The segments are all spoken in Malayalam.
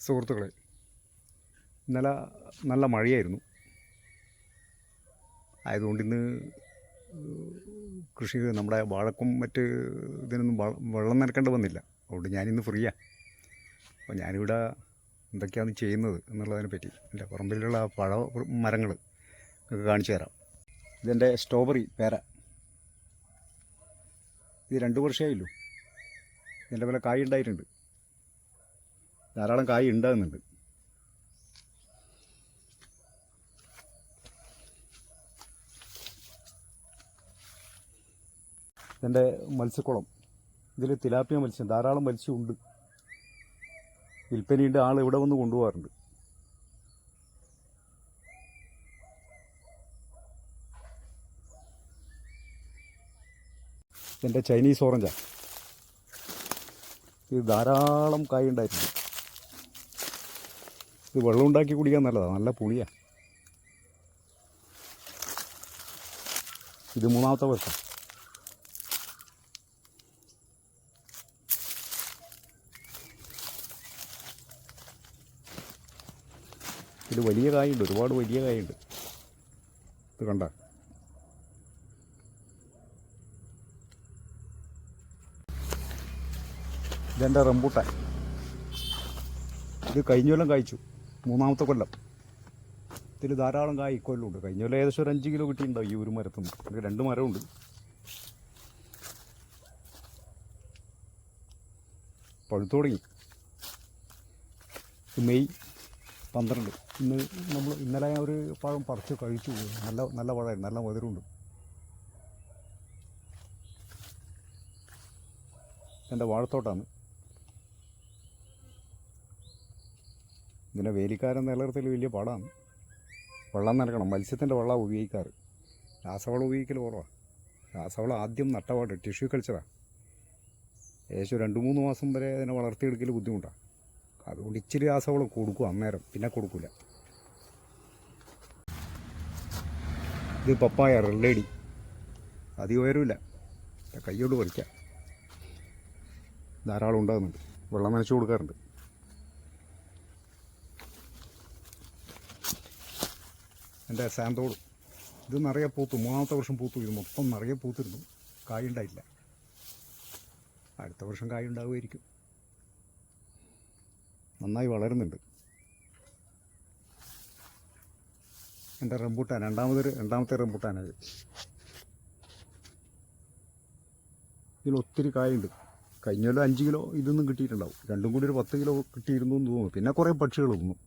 സുഹൃത്തുക്കളെ, ഇന്നലെ നല്ല മഴയായിരുന്നു. ആയതുകൊണ്ട് ഇന്ന് കൃഷി നമ്മുടെ വാഴക്കും മറ്റ് ഇതിനൊന്നും വെള്ളം നനക്കേണ്ടി വന്നില്ല. അതുകൊണ്ട് ഞാനിന്ന് ഫ്രീയാണ്. അപ്പോൾ ഞാനിവിടെ എന്തൊക്കെയാണ് ചെയ്യുന്നത് എന്നുള്ളതിനെ പറ്റി എൻ്റെ പറമ്പിലുള്ള പഴ മരങ്ങൾ നിങ്ങൾക്ക് കാണിച്ചു തരാം. ഇതെൻ്റെ സ്ട്രോബെറി പേര. ഇത് 2 വർഷമായുള്ളൂ. ഇതിൻ്റെ പോലെ കായ് ഉണ്ടായിട്ടുണ്ട്. ധാരാളം കായ് ഉണ്ടാകുന്നുണ്ട്. ഇതെൻ്റെ മത്സ്യക്കുളം. ഇതിൽ തിലാപ്പിയ മത്സ്യം, ധാരാളം മത്സ്യമുണ്ട്. വിൽപ്പനയുണ്ട്. ആൾ ഇവിടെ വന്ന് കൊണ്ടുപോകാറുണ്ട്. ഇതെൻ്റെ ചൈനീസ് ഓറഞ്ചാണ്. ഇത് ധാരാളം കായ് ഉണ്ടായിട്ടുണ്ട്. ഇത് വെള്ളം ഉണ്ടാക്കി കുടിക്കാൻ നല്ലതാണ്, നല്ല പുളിയാണ്. ഇത് 3ാമത്തെ വർഷം. ഇത് വലിയ കായുണ്ട്, ഒരുപാട് വലിയ കായുണ്ട്. ഇത് കണ്ട. ഇതെൻ്റെ റംബൂട്ടാൻ. ഇത് കഴിഞ്ഞ കൊല്ലം കായ്ച്ചു, 3ാമത്തെ കൊല്ലം. ഇതിൽ ധാരാളം കായ് ഇക്കൊല്ലമുണ്ട്. കഴിഞ്ഞ കൊല്ലം ഏകദേശം ഒരു 5 കിലോ കിട്ടിയിട്ടുണ്ടാവും ഈ ഒരു മരത്തുനിന്ന്. എനിക്ക് 2 മരമുണ്ട്. പഴുത്തു തുടങ്ങി. മെയ് 12. ഇന്നലെ ഞാൻ ഒരു പഴം പറിച്ച് കഴിച്ചു. നല്ല പഴമായിരുന്നു, നല്ല മധുരമുണ്ട്. എൻ്റെ വാഴത്തോട്ടാണ്. ഇതിൻ്റെ വേലിക്കാരൻ നിലനിർത്തൽ വലിയ പാടാണ്. വെള്ളം നൽകണം. മത്സ്യത്തിൻ്റെ വെള്ളം ഉപയോഗിക്കാറ്. രാസവളം ഉപയോഗിക്കൽ കുറവാണ്. രാസവളം ആദ്യം നട്ടപാട് ടിഷ്യൂ കൾച്ചറാണ്. ഏകദേശം 2-3 മാസം വരെ അതിനെ വളർത്തിയെടുക്കൽ ബുദ്ധിമുട്ടാണ്. അതുകൊണ്ട് ഇച്ചിരി രാസവളം കൊടുക്കും അന്നേരം, പിന്നെ കൊടുക്കില്ല. ഇത് പപ്പായ റെഡ് ലേഡി. അധികം ഉയരമില്ല, കൈയോട് പറിക്കാം. ധാരാളം ഉണ്ടാകുന്നുണ്ട്. വെള്ളം നനച്ചു കൊടുക്കാറുണ്ട്. എൻ്റെ സാന്തോട്. ഇത് നിറയെ പൂത്തു. 3ാമത്തെ വർഷം പൂത്തു. ഇത് മൊത്തം നിറയെ പൂത്തിരുന്നു. കായുണ്ടായില്ല. അടുത്ത വർഷം കായുണ്ടാവുമായിരിക്കും. നന്നായി വളരുന്നുണ്ട്. എൻ്റെ റംബൂട്ടാൻ രണ്ടാമത്തെ റംബൂട്ടാനത്. ഇതിൽ ഒത്തിരി കായുണ്ട്. കഴിഞ്ഞ കൊല്ലം 5 കിലോ ഇതൊന്നും കിട്ടിയിട്ടുണ്ടാവും. രണ്ടും കൂടി ഒരു 10 കിലോ കിട്ടിയിരുന്നു എന്ന് തോന്നുന്നു. പിന്നെ കുറേ പക്ഷികൾ തിന്നു.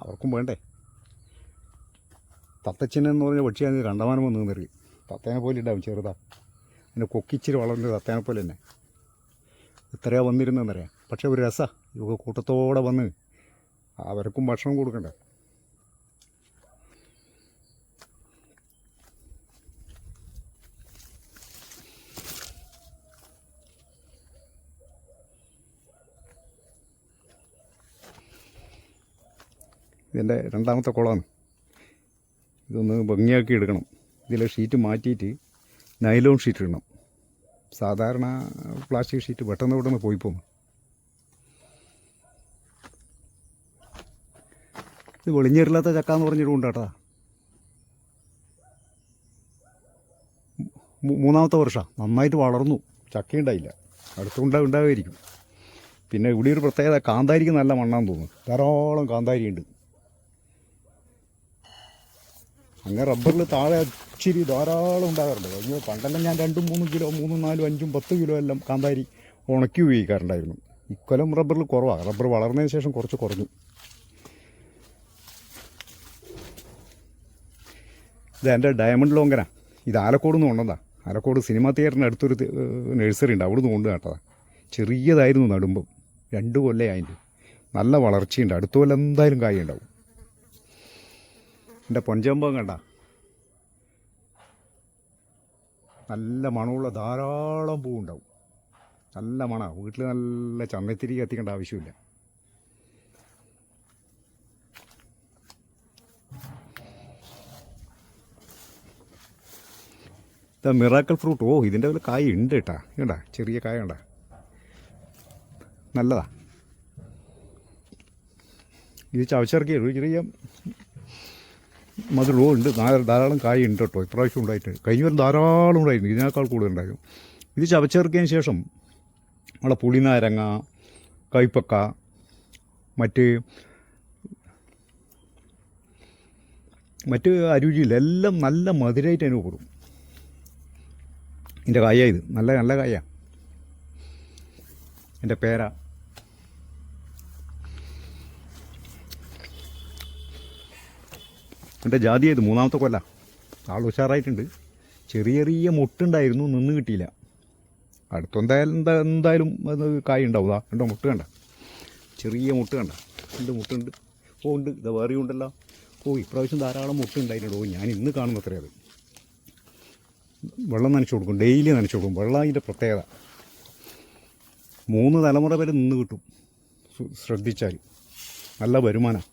അവർക്കും വേണ്ടേ. തത്തച്ചിനെന്ന് പറഞ്ഞ പക്ഷിയാണ് കണ്ടമാനം വന്ന് നിന്നറിയും. തത്തേനെ പോലെ ഉണ്ടാവും, ചെറുതാ. പിന്നെ കൊക്കിച്ചിരി വളർന്നത് തത്തേനെ പോലെ തന്നെ. ഇത്രയാണ് വന്നിരുന്നതെന്നറിയാം. പക്ഷേ ഒരു രസമാണ്. ഇവ കൂട്ടത്തോടെ വന്ന് അവർക്കും ഭക്ഷണം കൊടുക്കണ്ടേ. ഇതിൻ്റെ 2ാമത്തെ കുളമാണ്. ഇതൊന്ന് ഭംഗിയാക്കി എടുക്കണം. ഇതിലെ ഷീറ്റ് മാറ്റിയിട്ട് നൈലോൺ ഷീറ്റ് ഇടണം. സാധാരണ പ്ലാസ്റ്റിക് ഷീറ്റ് പെട്ടെന്ന് പോയി പോകും. ഇത് വെളിഞ്ഞേറില്ലാത്ത ചക്ക എന്ന് പറഞ്ഞിട്ടുണ്ട് കേട്ടോ. 3ാമത്തെ വർഷമാണ്. നന്നായിട്ട് വളർന്നു. ചക്കയുണ്ടായില്ല. ഉണ്ടാവുമായിരിക്കും. പിന്നെ ഇവിടെ ഒരു പ്രത്യേകത, കാന്താരിക്ക് നല്ല മണ്ണാന്ന് തോന്നുന്നു. ധാരാളം കാന്താരിയുണ്ട്. അങ്ങനെ റബ്ബറിൽ താഴെ ഇച്ചിരി ധാരാളം ഉണ്ടാകാറുണ്ട്. കഴിഞ്ഞ പണ്ടെല്ലാം ഞാൻ 2-3 കിലോ 3, 4, 5, 10 കിലോ എല്ലാം കാന്താരി ഉണക്കി ഉപയോഗിക്കാറുണ്ടായിരുന്നു. ഇക്കൊല്ലം റബ്ബറിൽ കുറവാണ്. റബ്ബർ വളർന്നതിന് ശേഷം കുറച്ച് കുറഞ്ഞു. ഇത് എൻ്റെ ഡയമണ്ട് ലോങ്കനാണ്. ഇത് ആലക്കോട് നിന്ന് കൊണ്ടതാണ്. ആലക്കോട് സിനിമാ തിയേറ്ററിൻ്റെ അടുത്തൊരു നഴ്സറി ഉണ്ട്, അവിടെ നിന്ന് കൊണ്ട് കേട്ടതാണ്. ചെറിയതായിരുന്നു നടുമ്പം. 2 കൊല്ലമായിട്ട് നല്ല വളർച്ചയുണ്ട്. അടുത്ത കൊല്ലം എന്തായാലും കായ് ഉണ്ടാവും. എൻ്റെ പൊൻചമ്പം കണ്ട. നല്ല മണമുള്ള ധാരാളം പൂവുണ്ടാവും. നല്ല മണമാണ്. വീട്ടിൽ നല്ല ചന്ദനത്തിരി കത്തിക്കേണ്ട ആവശ്യമില്ല. ഇത് മിറാക്കൽ ഫ്രൂട്ട്. ഓ, ഇതിൻ്റെ ഒരു കായ് ഉണ്ട് കേട്ടാ. കണ്ട, ചെറിയ കായ കണ്ട. നല്ലതാ. ഇത് ചവച്ചിറക്കിയത് ചെറിയ മധുരവും ഉണ്ട്, ധാരാളം കായ ഉണ്ട് കേട്ടോ. ഇപ്രാവശ്യം ഉണ്ടായിട്ട് കഴിഞ്ഞ വരും ധാരാളം ഉണ്ടായിരുന്നു, ഇതിനേക്കാൾ കൂടുതൽ ഉണ്ടായിരുന്നു. ഇത് ചവച്ചിറക്കിയതിന് ശേഷം നമ്മളെ പുളിനാരങ്ങ, കൈപ്പക്ക, മറ്റ് അരുചിയില്ല, എല്ലാം നല്ല മധുരമായിട്ട് അനുഭവപ്പെടും. എൻ്റെ കായ ഇത് നല്ല നല്ല കായ. എൻ്റെ പേര എൻ്റെ ജാതി ഇത് 3ാമത്തെ കൊല്ല. ആൾ ഉഷാറായിട്ടുണ്ട്. ചെറിയ ചെറിയ മുട്ടുണ്ടായിരുന്നു, നിന്ന് കിട്ടിയില്ല. എന്തായാലും അത് കായ ഉണ്ടാവും. കണ്ടോ മുട്ട് കണ്ട, ചെറിയ മുട്ട് കണ്ട, മുട്ടുണ്ട്. ഉണ്ട്, ഇത് വേറെ ഉണ്ടല്ലോ. ഇപ്രാവശ്യം ധാരാളം മുട്ടുണ്ടായിട്ടുണ്ടോ. ഞാൻ ഇന്ന് കാണുന്നത്രേ. അത് വെള്ളം നനച്ചു കൊടുക്കും, ഡെയിലി നനച്ചു കൊടുക്കും. വെള്ളം അതിൻ്റെ പ്രത്യേകത. 3 തലമുറ വരെ നിന്ന് കിട്ടും ശ്രദ്ധിച്ചാൽ. നല്ല വരുമാനം.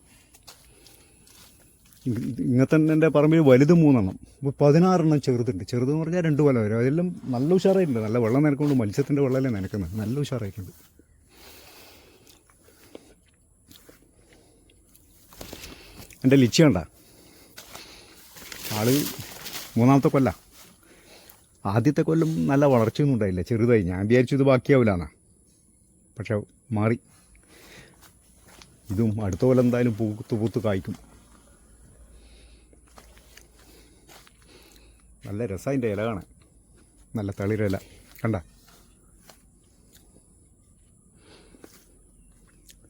ഇങ്ങനത്തെ എൻ്റെ പറമ്പിൽ വലുത് 3 എണ്ണം, ഇപ്പോൾ 16 ചെറുതുണ്ട്. ചെറുതെന്ന് പറഞ്ഞാൽ 2 കൊല്ലം വരും. അതെല്ലാം നല്ല ഉഷാറായിട്ടുണ്ട്. നല്ല വെള്ളം നനക്കൊണ്ട്, മത്സ്യത്തിൻ്റെ വെള്ളമല്ലേ നനക്കുന്നത്. നല്ല ഉഷാറായിട്ടുണ്ട്. എൻ്റെ ലിച്ചി കണ്ട, ആള് 3ാമത്തെ കൊല്ല. ആദ്യത്തെ കൊല്ലം നല്ല വളർച്ചയൊന്നും ഉണ്ടായില്ല, ചെറുതായി. ഞാൻ വിചാരിച്ചു ഇത് ബാക്കിയാവില്ലാന്നാ, പക്ഷെ മാറി. ഇതും അടുത്ത കൊല്ലം എന്തായാലും പൂത്ത് കായ്ക്കും. നല്ല രസതിൻ്റെ ഇല കാണാൻ, നല്ല തളിരില കണ്ട.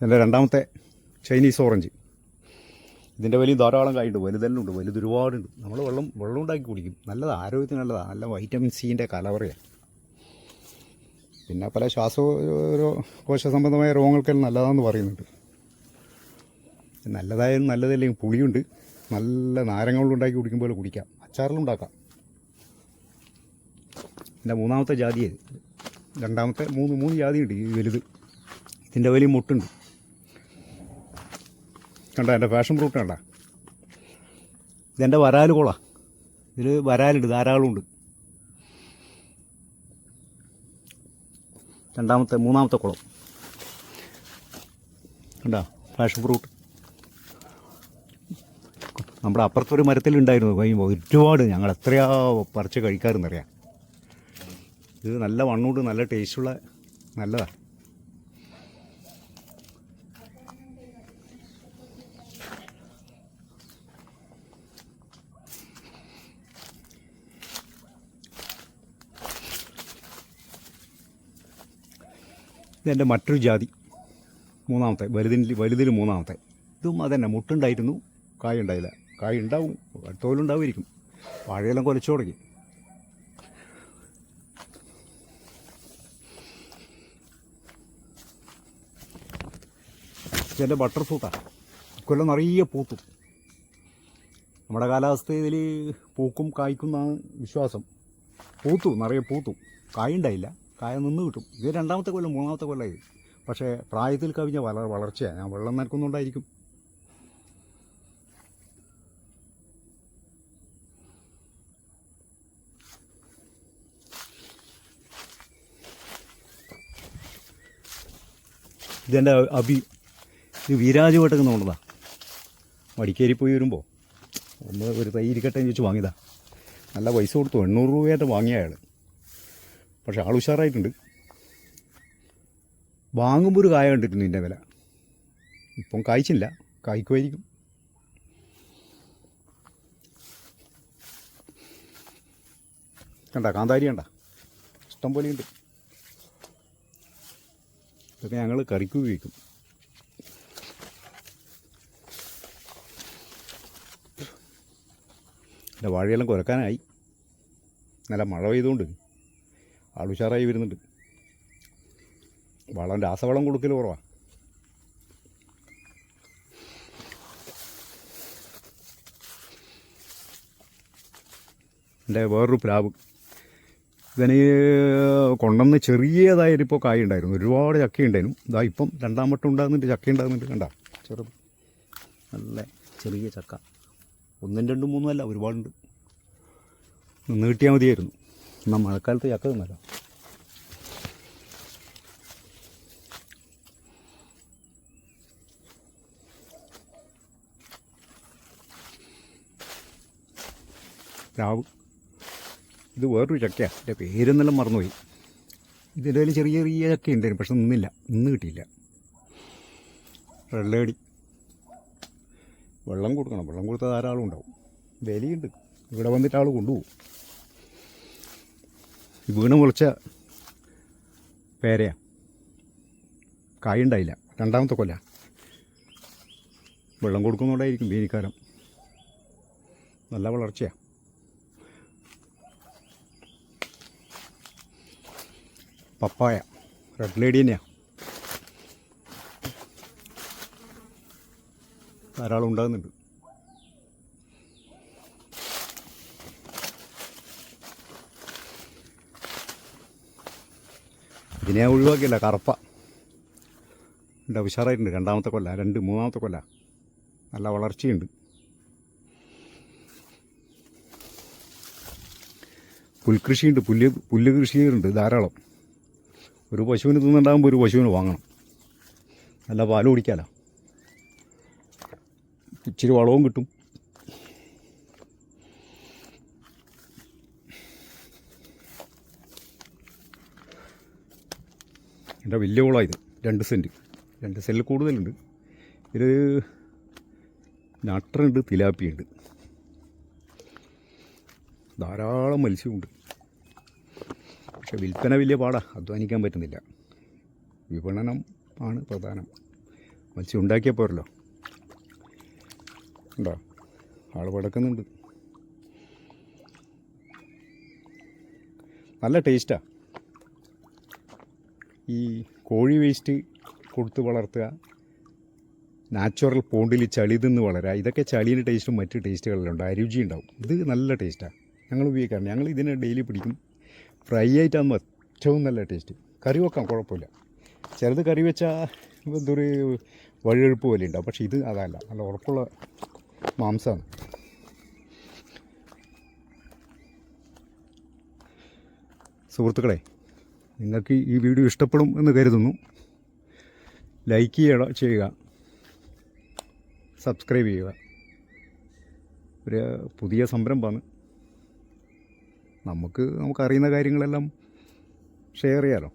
എൻ്റെ 2ാമത്തെ ചൈനീസ് ഓറഞ്ച്. ഇതിൻ്റെ വലിയ ധാരാളം കായുണ്ട്, വലുതെല്ലാം ഉണ്ട്, വലുത് ഒരുപാടുണ്ട്. നമ്മൾ വെള്ളം ഉണ്ടാക്കി കുടിക്കും. നല്ലതാണ്, ആരോഗ്യത്തിന് നല്ലതാണ്. നല്ല വൈറ്റമിൻ സിൻ്റെ കലവറയാണ്. പിന്നെ പല കോശ സംബന്ധമായ രോഗങ്ങൾക്കെല്ലാം നല്ലതാണെന്ന് പറയുന്നുണ്ട്. നല്ലതായാലും നല്ലതല്ലെങ്കിൽ പുളിയുണ്ട്. നല്ല നാരങ്ങ വെള്ളം ഉണ്ടാക്കി കുടിക്കുമ്പോൾ കുടിക്കാം, അച്ചാറിലും ഉണ്ടാക്കാം. എൻ്റെ 3ാമത്തെ ജാതിയത്. 2ാമത്തെ 3 ജാതിയുണ്ട്. ഈ വലുത്, ഇതിൻ്റെ വലിയ മുട്ടുണ്ട് കണ്ട. എൻ്റെ പാഷൻ ഫ്രൂട്ട് കണ്ട. ഇതെൻ്റെ വരാൽ കുള. ഇതിൽ വരാലുണ്ട്, ധാരാളമുണ്ട്. 3ാമത്തെ കുളം കണ്ട. പാഷൻ ഫ്രൂട്ട് നമ്മുടെ അപ്പുറത്തൊരു മരത്തിലുണ്ടായിരുന്നു. ഒരുപാട് ഞങ്ങൾ എത്രയാ പറിച്ച് കഴിക്കാറെന്നറിയാം. ഇത് നല്ല വണ്ണുണ്ട്, നല്ല ടേസ്റ്റുള്ള നല്ലതാണ്. ഇതെൻ്റെ മറ്റൊരു ജാതി, 3ാമത്തെ, വലുതിൽ 3ാമത്തെ. ഇതും അതന്നെ, മുട്ടുണ്ടായിരുന്നു, കായ ഉണ്ടായില്ല. കായ ഉണ്ടാവും, അടുത്തോലുണ്ടാവുമായിരിക്കും. വാഴയെല്ലാം കുലച്ചു തുടങ്ങി. ഇതെൻ്റെ ബട്ടർ ഫ്രൂട്ടാണ്. ഇക്കൊല്ലം നിറയെ പൂത്തും. നമ്മുടെ കാലാവസ്ഥ ഇതിൽ പൂക്കും കായ്ക്കും എന്നാണ് വിശ്വാസം. നിറയെ പൂത്തു. കായ ഉണ്ടായില്ല, കായ നിന്ന് കിട്ടും. ഇത് 2ാമത്തെ കൊല്ലം 3ാമത്തെ കൊല്ലമായി. പക്ഷേ പ്രായത്തിൽ കവിഞ്ഞ വളർച്ചയാണ്. ഞാൻ വെള്ളം നനക്കുന്നുണ്ടായിരിക്കും. ഇതെൻ്റെ ഇത് വീരാജ് വെട്ടുന്ന കൊണ്ടതാണ്. മടിക്കേരി പോയി വരുമ്പോൾ ഒരു തൈ ഇരിക്കട്ടെ എന്ന് ചോദിച്ച് വാങ്ങിയതാണ്. നല്ല പൈസ കൊടുത്തു, 800 രൂപയായിട്ട് വാങ്ങിയ അയാൾ. പക്ഷെ ആൾ ഉഷാറായിട്ടുണ്ട്. വാങ്ങുമ്പോൾ ഒരു കായ കണ്ടിരുന്നു ഇതിൻ്റെ വില. ഇപ്പം കായ്ച്ചില്ല, കായ്ക്കുമായിരിക്കും. കണ്ട കാന്താരി കണ്ട, ഇഷ്ടം പോലെയുണ്ട്. ഇതൊക്കെ ഞങ്ങൾ കറിക്ക് ഉപയോഗിക്കും. എൻ്റെ വാഴയെല്ലാം കുരക്കാനായി. നല്ല മഴ പെയ്തുകൊണ്ട് ആൾ ഉഷാറായി വരുന്നുണ്ട്. രാസവളം കൊടുക്കൽ കുറവാണ്. എൻ്റെ വേറൊരു പ്ലാവ്. ഇതിന് കൊണ്ടുവന്ന് ചെറിയതായൊരിപ്പോൾ കായ ഉണ്ടായിരുന്നു, ഒരുപാട് ചക്ക ഉണ്ടായിരുന്നു. ഇതാ ഇപ്പം 2ാം വട്ടം ഉണ്ടാകുന്നുണ്ട്, ചക്ക ഉണ്ടാകുന്നുണ്ട്. കണ്ട ചെറുത് നല്ല ചെറിയ ചക്ക. 1, 2, 3 അല്ല, ഒരുപാടുണ്ട്. നിന്ന് കിട്ടിയാൽ മതിയായിരുന്നു. എന്നാൽ മഴക്കാലത്ത് ചക്ക തിന്നല്ലോ. രാവ്. ഇത് വേറൊരു ചക്കയാണ്, എൻ്റെ പേരെന്നെല്ലാം മറന്നുപോയി. ഇതിൻ്റെ കയ്യിൽ ചെറിയ ചെറിയ ചക്ക ഉണ്ടായിരുന്നു, പക്ഷെ നിന്ന് കിട്ടിയില്ല. വെള്ളേടി. വെള്ളം കൊടുക്കണം, വെള്ളം കൊടുത്താൽ ധാരാളം ഉണ്ടാവും. വിലയുണ്ട്, ഇവിടെ വന്നിട്ട് ആൾ കൊണ്ടുപോകും. വീണ് മുളച്ച പേരയാണ്, കായുണ്ടായില്ല. രണ്ടാമത്തെ കൊല്ല. വെള്ളം കൊടുക്കുന്നതുകൊണ്ടായിരിക്കും വേനൽക്കാലം നല്ല വളർച്ചയാണ്. പപ്പായ റെഡ് ലേഡി തന്നെയാണ്, ധാരാളം ഉണ്ടാകുന്നുണ്ട്. ഇതിനെ ഞാൻ ഒഴിവാക്കിയല്ല, കറുപ്പ ഉണ്ട്, ഉഷാറായിട്ടുണ്ട്. രണ്ടാമത്തെ കൊല്ല, മൂന്നാമത്തെ കൊല്ല നല്ല വളർച്ചയുണ്ട്. പുൽകൃഷിയുണ്ട്, പുല്ല് കൃഷിയുണ്ട് ധാരാളം. ഒരു പശുവിന് തിന്നുണ്ടാകുമ്പോൾ ഒരു പശുവിന് വാങ്ങണം, നല്ല പാൽ കുടിക്കാമല്ലോ. ഇച്ചിരി വളവും കിട്ടും. എൻ്റെ വലിയ കുളമാണ് ഇത്, 2 സെൻറ്റ്, 2 സെൻറ്റിൽ കൂടുതലുണ്ട്. ഇത് നട്ടറുണ്ട്, തിലാപ്പിയുണ്ട്, ധാരാളം മത്സ്യമുണ്ട്. പക്ഷെ വിൽപ്പന വലിയ പാടാണ്, അധ്വാനിക്കാൻ പറ്റുന്നില്ല. വിപണനം ആണ് പ്രധാനം. മത്സ്യം ഉണ്ടാക്കിയാൽ പോരല്ലോ. ഉണ്ടോ, ആൾ പടക്കുന്നുണ്ട്. നല്ല ടേസ്റ്റാണ്. ഈ കോഴി വേസ്റ്റ് കൊടുത്ത് വളർത്തുക, നാച്ചുറൽ പോണ്ടിൽ ചളി തിന്ന് വളരുക, ഇതൊക്കെ ചളീൻ്റെ ടേസ്റ്റും മറ്റ് ടേസ്റ്റുകളെല്ലാം ഉണ്ട്, അരുചി ഉണ്ടാവും. ഇത് നല്ല ടേസ്റ്റാണ്, ഞങ്ങൾ ഉപയോഗിക്കാറുണ്ട്. ഞങ്ങൾ ഇതിനെ ഡെയിലി പിടിക്കും. ഫ്രൈ ആയിട്ടാകുമ്പോൾ ഏറ്റവും നല്ല ടേസ്റ്റ്. കറി വെക്കാം, കുഴപ്പമില്ല. ചിലത് കറി വെച്ചാൽ എന്തൊരു വഴുവഴുപ്പ് പോലെ ഉണ്ടാവും, പക്ഷേ ഇത് അതല്ല, നല്ല ഉറപ്പുള്ള മാംസമാണ്. സുഹൃത്തുക്കളെ, നിങ്ങൾക്ക് ഈ വീഡിയോ ഇഷ്ടപ്പെടും എന്ന് കരുതുന്നു. ലൈക്ക് ചെയ്യുക, സബ്സ്ക്രൈബ് ചെയ്യുക. ഒരു പുതിയ സംരംഭമാണ്. നമുക്കറിയുന്ന കാര്യങ്ങളെല്ലാം ഷെയർ ചെയ്യാമല്ലോ.